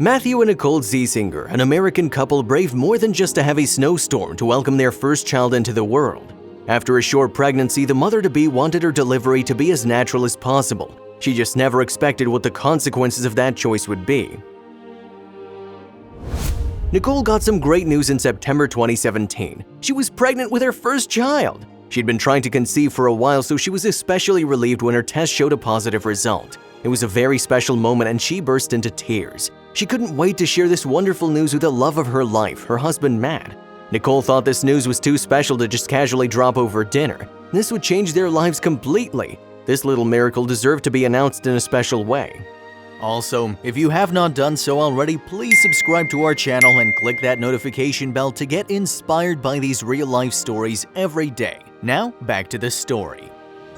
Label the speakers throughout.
Speaker 1: Matthew and Nicole Ziesinger, an American couple, braved more than just a heavy snowstorm to welcome their first child into the world. After a short pregnancy, the mother-to-be wanted her delivery to be as natural as possible. She just never expected what the consequences of that choice would be. Nicole got some great news in September 2017. She was pregnant with her first child. She'd been trying to conceive for a while, so she was especially relieved when her test showed a positive result. It was a very special moment and she burst into tears. She couldn't wait to share this wonderful news with the love of her life, her husband Matt. Nicole thought this news was too special to just casually drop over dinner. This would change their lives completely. This little miracle deserved to be announced in a special way.
Speaker 2: Also, if you have not done so already, please subscribe to our channel and click that notification bell to get inspired by these real-life stories every day. Now, back to the story.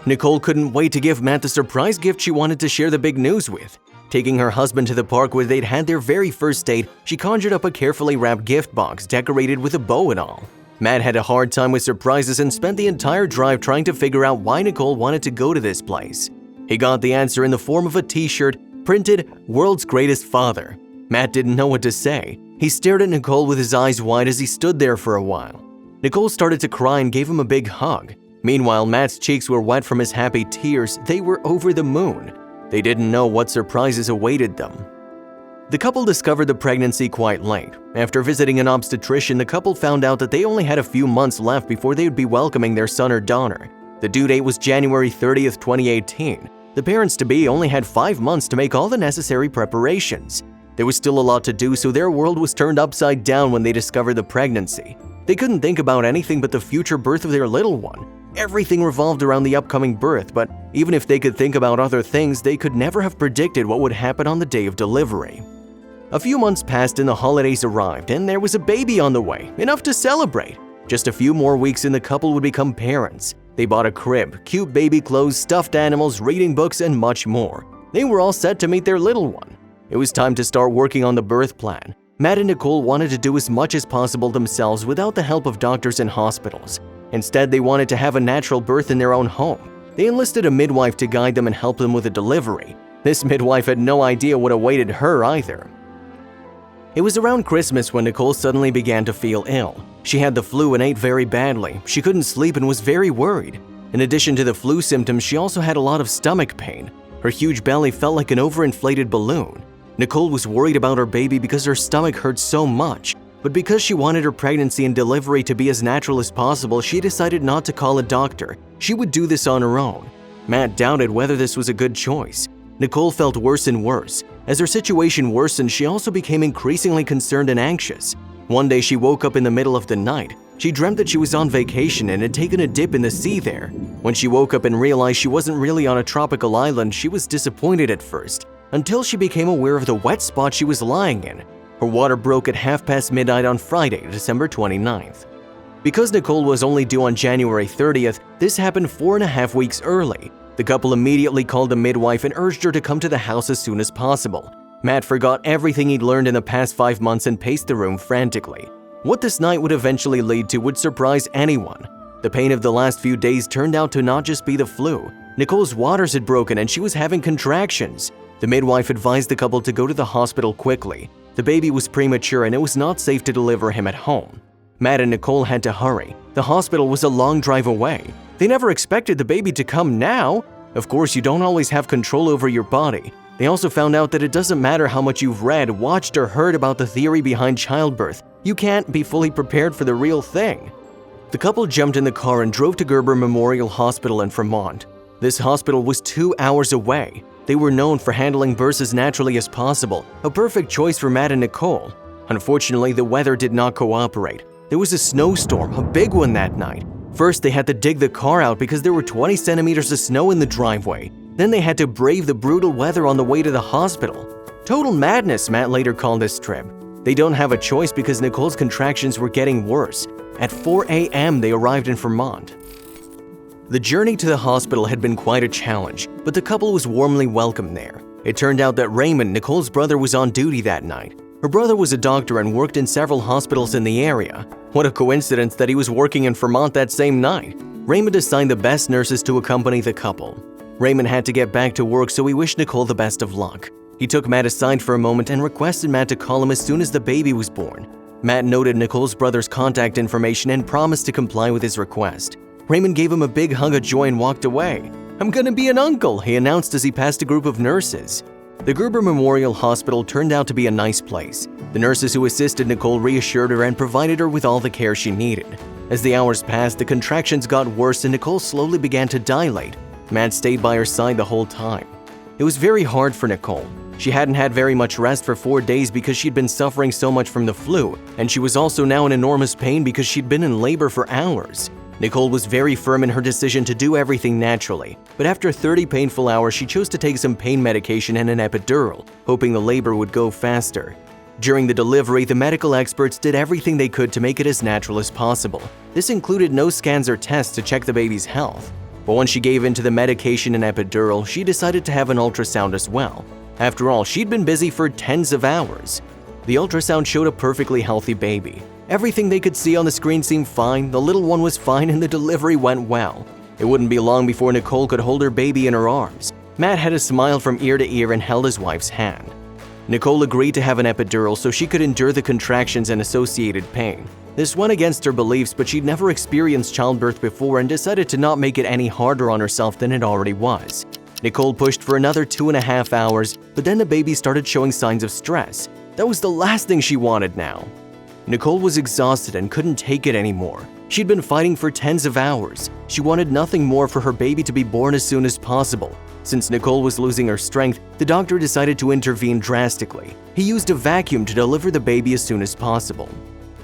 Speaker 1: Nicole couldn't wait to give Matt the surprise gift she wanted to share the big news with. Taking her husband to the park where they'd had their very first date, she conjured up a carefully wrapped gift box decorated with a bow and all. Matt had a hard time with surprises and spent the entire drive trying to figure out why Nicole wanted to go to this place. He got the answer in the form of a t-shirt printed "World's Greatest Father." Matt didn't know what to say. He stared at Nicole with his eyes wide as he stood there for a while. Nicole started to cry and gave him a big hug. Meanwhile, Matt's cheeks were wet from his happy tears. They were over the moon. They didn't know what surprises awaited them. The couple discovered the pregnancy quite late. After visiting an obstetrician, the couple found out that they only had a few months left before they would be welcoming their son or daughter. The due date was January 30th, 2018. The parents-to-be only had 5 months to make all the necessary preparations. There was still a lot to do, so their world was turned upside down when they discovered the pregnancy. They couldn't think about anything but the future birth of their little one. Everything revolved around the upcoming birth, but even if they could think about other things, they could never have predicted what would happen on the day of delivery. A few months passed and the holidays arrived, and there was a baby on the way, enough to celebrate. Just a few more weeks and the couple would become parents. They bought a crib, cute baby clothes, stuffed animals, reading books, and much more. They were all set to meet their little one. It was time to start working on the birth plan. Matt and Nicole wanted to do as much as possible themselves without the help of doctors and hospitals. Instead, they wanted to have a natural birth in their own home. They enlisted a midwife to guide them and help them with the delivery. This midwife had no idea what awaited her either. It was around Christmas when Nicole suddenly began to feel ill. She had the flu and ate very badly. She couldn't sleep and was very worried. In addition to the flu symptoms, she also had a lot of stomach pain. Her huge belly felt like an overinflated balloon. Nicole was worried about her baby because her stomach hurt so much. But because she wanted her pregnancy and delivery to be as natural as possible, she decided not to call a doctor. She would do this on her own. Matt doubted whether this was a good choice. Nicole felt worse and worse. As her situation worsened, she also became increasingly concerned and anxious. One day she woke up in the middle of the night. She dreamt that she was on vacation and had taken a dip in the sea there. When she woke up and realized she wasn't really on a tropical island, she was disappointed at first, until she became aware of the wet spot she was lying in. Her water broke at midnight on Friday, December 29th. Because Nicole was only due on January 30th, this happened 4.5 weeks early. The couple immediately called a midwife and urged her to come to the house as soon as possible. Matt forgot everything he'd learned in the past 5 months and paced the room frantically. What this night would eventually lead to would surprise anyone. The pain of the last few days turned out to not just be the flu. Nicole's waters had broken and she was having contractions. The midwife advised the couple to go to the hospital quickly. The baby was premature and it was not safe to deliver him at home. Matt and Nicole had to hurry. The hospital was a long drive away. They never expected the baby to come now. Of course, you don't always have control over your body. They also found out that it doesn't matter how much you've read, watched, or heard about the theory behind childbirth. You can't be fully prepared for the real thing. The couple jumped in the car and drove to Gerber Memorial Hospital in Vermont. This hospital was 2 hours away. They were known for handling births as naturally as possible, a perfect choice for Matt and Nicole. Unfortunately, the weather did not cooperate. There was a snowstorm, a big one that night. First, they had to dig the car out because there were 20 centimeters of snow in the driveway. Then they had to brave the brutal weather on the way to the hospital. Total madness, Matt later called this trip. They don't have a choice because Nicole's contractions were getting worse. At 4 a.m., they arrived in Vermont. The journey to the hospital had been quite a challenge, but the couple was warmly welcomed there. It turned out that Raymond, Nicole's brother, was on duty that night. Her brother was a doctor and worked in several hospitals in the area. What a coincidence that he was working in Vermont that same night. Raymond assigned the best nurses to accompany the couple. Raymond had to get back to work, so he wished Nicole the best of luck. He took Matt aside for a moment and requested Matt to call him as soon as the baby was born. Matt noted Nicole's brother's contact information and promised to comply with his request. Raymond gave him a big hug of joy and walked away. "I'm gonna be an uncle," he announced as he passed a group of nurses. The Gerber Memorial Hospital turned out to be a nice place. The nurses who assisted Nicole reassured her and provided her with all the care she needed. As the hours passed, the contractions got worse and Nicole slowly began to dilate. Matt stayed by her side the whole time. It was very hard for Nicole. She hadn't had very much rest for 4 days because she'd been suffering so much from the flu, and she was also now in enormous pain because she'd been in labor for hours. Nicole was very firm in her decision to do everything naturally, but after 30 painful hours, she chose to take some pain medication and an epidural, hoping the labor would go faster. During the delivery, the medical experts did everything they could to make it as natural as possible. This included no scans or tests to check the baby's health. But once she gave in to the medication and epidural, she decided to have an ultrasound as well. After all, she'd been busy for tens of hours. The ultrasound showed a perfectly healthy baby. Everything they could see on the screen seemed fine, the little one was fine, and the delivery went well. It wouldn't be long before Nicole could hold her baby in her arms. Matt had a smile from ear to ear and held his wife's hand. Nicole agreed to have an epidural so she could endure the contractions and associated pain. This went against her beliefs, but she'd never experienced childbirth before and decided to not make it any harder on herself than it already was. Nicole pushed for another 2.5 hours, but then the baby started showing signs of stress. That was the last thing she wanted now. Nicole was exhausted and couldn't take it anymore. She'd been fighting for tens of hours. She wanted nothing more for her baby to be born as soon as possible. Since Nicole was losing her strength, the doctor decided to intervene drastically. He used a vacuum to deliver the baby as soon as possible.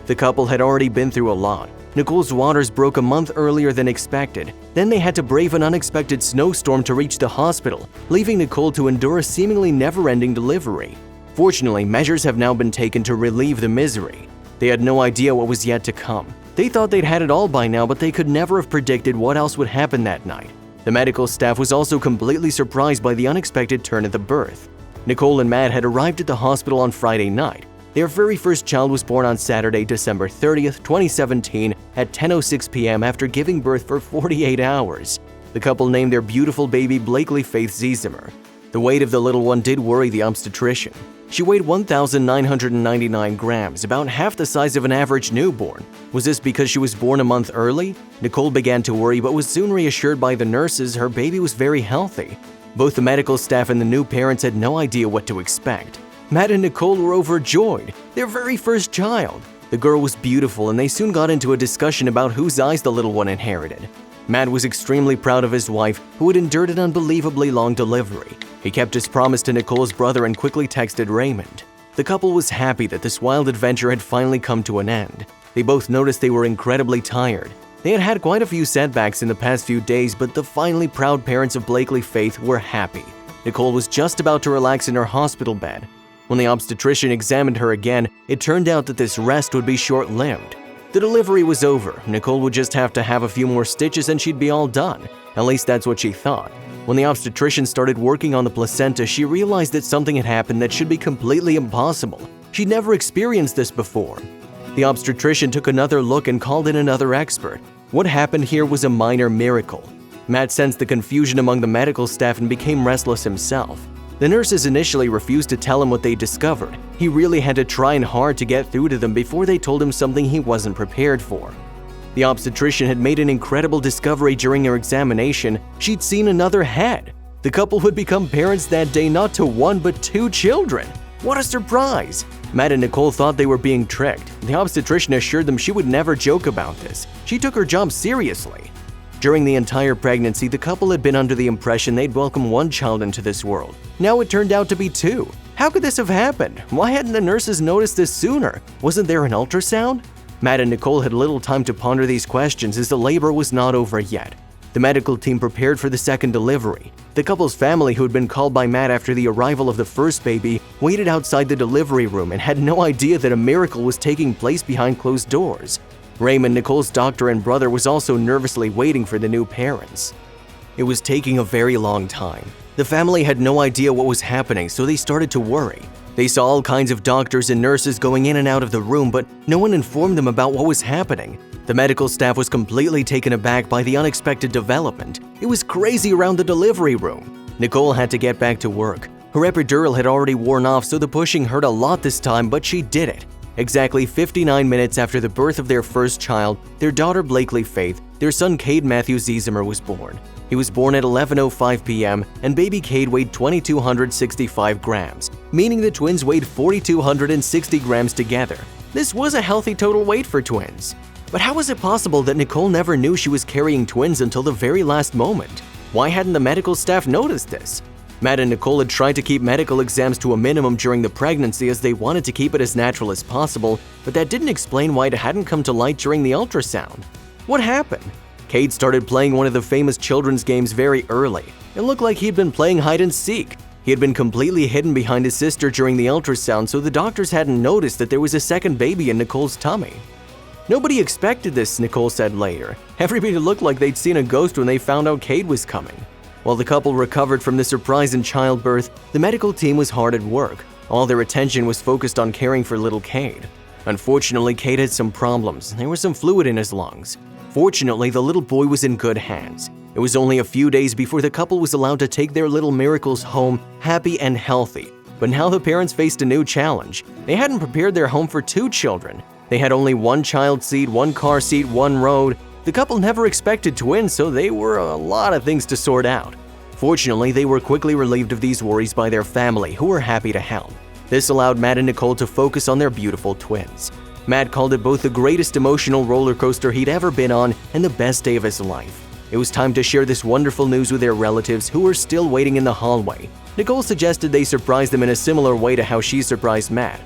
Speaker 1: The couple had already been through a lot. Nicole's waters broke a month earlier than expected. Then they had to brave an unexpected snowstorm to reach the hospital, leaving Nicole to endure a seemingly never-ending delivery. Fortunately, measures have now been taken to relieve the misery. They had no idea what was yet to come. They thought they'd had it all by now, but they could never have predicted what else would happen that night. The medical staff was also completely surprised by the unexpected turn of the birth. Nicole and Matt had arrived at the hospital on Friday night. Their very first child was born on Saturday, December 30th, 2017 at 10:06 p.m. after giving birth for 48 hours. The couple named their beautiful baby Blakely Faith Ziesemer. The weight of the little one did worry the obstetrician. She weighed 1,999 grams, about half the size of an average newborn. Was this because she was born a month early? Nicole began to worry but was soon reassured by the nurses her baby was very healthy. Both the medical staff and the new parents had no idea what to expect. Matt and Nicole were overjoyed, their very first child. The girl was beautiful and they soon got into a discussion about whose eyes the little one inherited. Matt was extremely proud of his wife, who had endured an unbelievably long delivery. He kept his promise to Nicole's brother and quickly texted Raymond. The couple was happy that this wild adventure had finally come to an end. They both noticed they were incredibly tired. They had had quite a few setbacks in the past few days, but the finally proud parents of Blakely Faith were happy. Nicole was just about to relax in her hospital bed. When the obstetrician examined her again, it turned out that this rest would be short-lived. The delivery was over. Nicole would just have to have a few more stitches and she'd be all done. At least that's what she thought. When the obstetrician started working on the placenta, she realized that something had happened that should be completely impossible. She'd never experienced this before. The obstetrician took another look and called in another expert. What happened here was a minor miracle. Matt sensed the confusion among the medical staff and became restless himself. The nurses initially refused to tell him what they discovered. He really had to try hard to get through to them before they told him something he wasn't prepared for. The obstetrician had made an incredible discovery during her examination. She'd seen another head. The couple would become parents that day, not to 1 but 2 children. What a surprise! Matt and Nicole thought they were being tricked. The obstetrician assured them she would never joke about this. She took her job seriously. During the entire pregnancy, the couple had been under the impression they'd welcome 1 child into this world. Now it turned out to be 2. How could this have happened? Why hadn't the nurses noticed this sooner? Wasn't there an ultrasound? Matt and Nicole had little time to ponder these questions as the labor was not over yet. The medical team prepared for the second delivery. The couple's family, who had been called by Matt after the arrival of the first baby, waited outside the delivery room and had no idea that a miracle was taking place behind closed doors. Raymond, Nicole's doctor and brother, was also nervously waiting for the new parents. It was taking a very long time. The family had no idea what was happening, so they started to worry. They saw all kinds of doctors and nurses going in and out of the room, but no one informed them about what was happening. The medical staff was completely taken aback by the unexpected development. It was crazy around the delivery room. Nicole had to get back to work. Her epidural had already worn off, so the pushing hurt a lot this time, but she did it. Exactly 59 minutes after the birth of their first child, their daughter Blakely Faith, their son Cade Matthew Ziesemer was born. He was born at 11:05 p.m. and baby Cade weighed 2,265 grams, meaning the twins weighed 4,260 grams together. This was a healthy total weight for twins. But how was it possible that Nicole never knew she was carrying twins until the very last moment? Why hadn't the medical staff noticed this? Matt and Nicole had tried to keep medical exams to a minimum during the pregnancy as they wanted to keep it as natural as possible, but that didn't explain why it hadn't come to light during the ultrasound. What happened? Cade started playing one of the famous children's games very early. It looked like he'd been playing hide and seek. He had been completely hidden behind his sister during the ultrasound, so the doctors hadn't noticed that there was a second baby in Nicole's tummy. Nobody expected this, Nicole said later. Everybody looked like they'd seen a ghost when they found out Cade was coming. While the couple recovered from the surprise in childbirth, the medical team was hard at work. All their attention was focused on caring for little Cade. Unfortunately, Cade had some problems. There was some fluid in his lungs. Fortunately, the little boy was in good hands. It was only a few days before the couple was allowed to take their little miracles home, happy and healthy. But now the parents faced a new challenge. They hadn't prepared their home for 2 children. They had only 1 child seat, 1 car seat, 1 road. The couple never expected twins, so they were a lot of things to sort out. Fortunately, they were quickly relieved of these worries by their family, who were happy to help. This allowed Matt and Nicole to focus on their beautiful twins. Matt called it both the greatest emotional roller coaster he'd ever been on and the best day of his life. It was time to share this wonderful news with their relatives who were still waiting in the hallway. Nicole suggested they surprise them in a similar way to how she surprised Matt.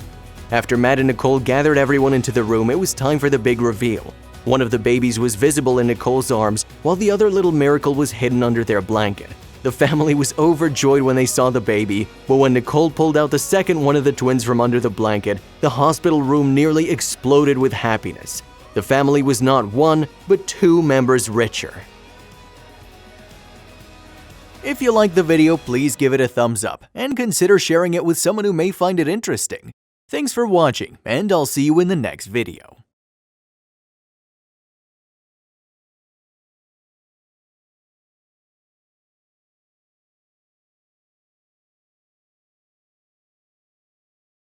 Speaker 1: After Matt and Nicole gathered everyone into the room, it was time for the big reveal. One of the babies was visible in Nicole's arms, while the other little miracle was hidden under their blanket. The family was overjoyed when they saw the baby, but when Nicole pulled out the second one of the twins from under the blanket, the hospital room nearly exploded with happiness. The family was not 1, but 2 members richer.
Speaker 2: If you liked the video, please give it a thumbs up and consider sharing it with someone who may find it interesting. Thanks for watching, and I'll see you in the next video.